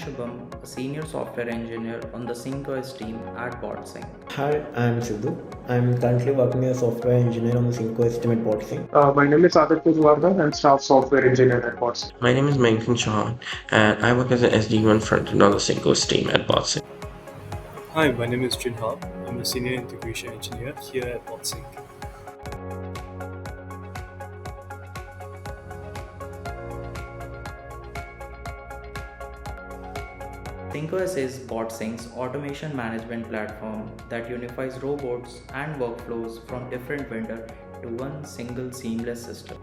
Shubham, a senior software engineer on the SyncOS team at Botsync. Hi, I'm Sidhu. I'm currently working as a software engineer on the SyncOS team at Botsync. My name is Aditya Juarda. I'm staff software engineer at Botsync. My name is Menkin Chauhan, and I work as an SD1 frontend on the SyncOS team at Botsync. Hi, my name is Jin Hao. I'm a senior integration engineer here at Botsync. SyncOS is Botsync's automation management platform that unifies robots and workflows from different vendors to one single seamless system.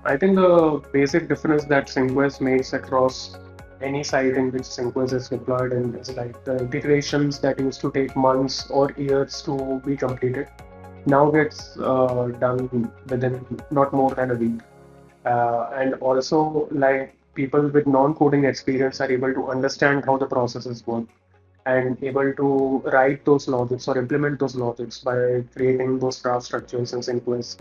I think the basic difference that SyncOS makes across any site in which SyncOS is deployed in is like the integrations that used to take months or years to be completed now gets done within not more than a week. And also, like people with non-coding experience are able to understand how the processes work and able to write those logics or implement those logics by creating those graph structures in SyncOS.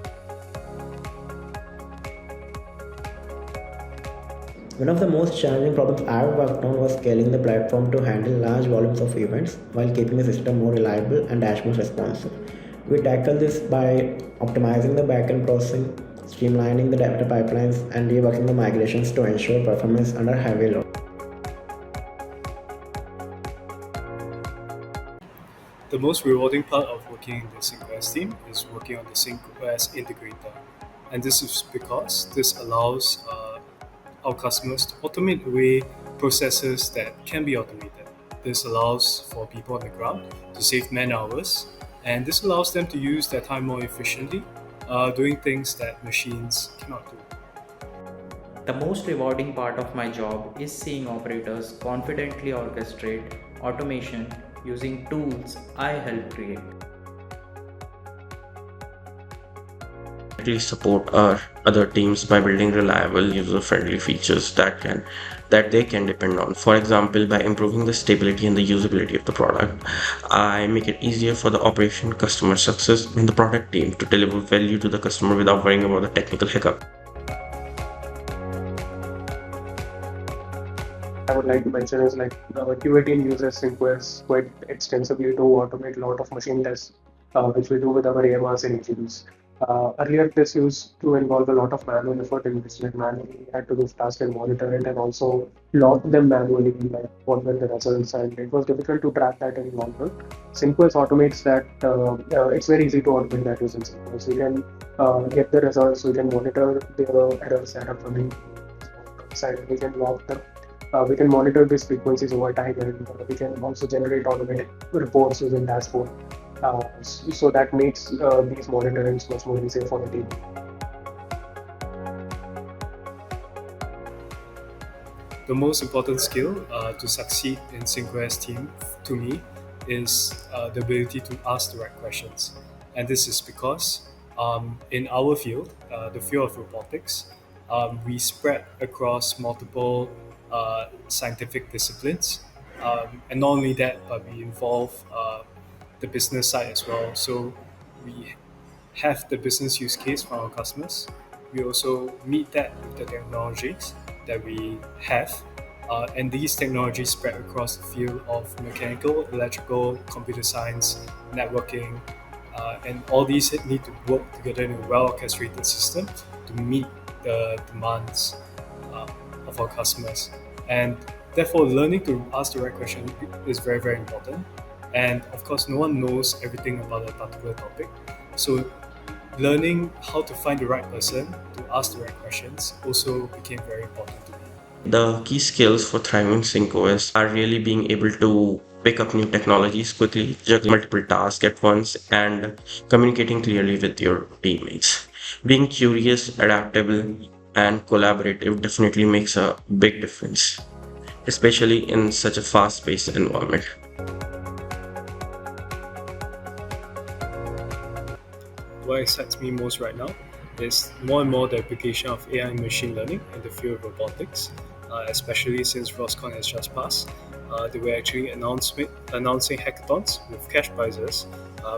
One of the most challenging problems I've worked on was scaling the platform to handle large volumes of events while keeping the system more reliable and dashboard responsive. We tackled this by optimizing the backend processing, streamlining the data pipelines, and reworking the migrations to ensure performance under heavy load. The most rewarding part of working in the SyncOS team is working on the SyncOS integrator. And this is because this allows our customers to automate away processes that can be automated. This allows for people on the ground to save man hours, and this allows them to use their time more efficiently, doing things that machines cannot do. The most rewarding part of my job is seeing operators confidently orchestrate automation using tools I helped create. Support our other teams by building reliable, user-friendly features that they can depend on. For example, by improving the stability and the usability of the product, I make it easier for the operation, customer success, and the product team to deliver value to the customer without worrying about the technical hiccup. I would like to mention is like our QA team uses SyncOS quite extensively to automate a lot of machine tests, which we do with our AMRs and EGDs. Earlier, this used to involve a lot of manual effort in which like manually had to do tasks and monitor it and also log them manually, like what were the results, and it was difficult to track that in long run. SyncOS automates that. It's very easy to automate that using SyncOS. We can get the results, we can monitor the errors that are coming, and we can log them. We can monitor these frequencies over time, and we can also generate automated reports using dashboard. So that makes these monitorings much more easier for the team. The most important skill to succeed in SyncOS team, to me, is the ability to ask the right questions. And this is because in our field, the field of robotics, we spread across multiple scientific disciplines. And not only that, but we involve the business side as well. So we have the business use case from our customers. We also meet that with the technologies that we have. And these technologies spread across the field of mechanical, electrical, computer science, networking, and all these need to work together in a well-orchestrated system to meet the demands of our customers. And therefore, learning to ask the right question is very, very important. And of course, no one knows everything about a particular topic. So learning how to find the right person to ask the right questions also became very important to me. The key skills for thriving in SyncOS are really being able to pick up new technologies quickly, juggling multiple tasks at once, and communicating clearly with your teammates. Being curious, adaptable, and collaborative definitely makes a big difference, especially in such a fast-paced environment. What excites me most right now is more and more the application of AI and machine learning in the field of robotics, especially since ROSCON has just passed. They were actually announcing hackathons with cash prizes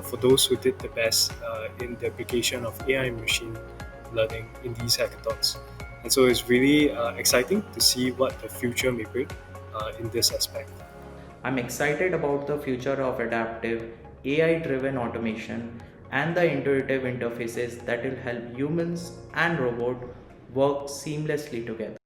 for those who did the best in the application of AI and machine learning in these hackathons. And so it's really exciting to see what the future may bring in this aspect. I'm excited about the future of adaptive, AI driven automation and the intuitive interfaces that will help humans and robots work seamlessly together.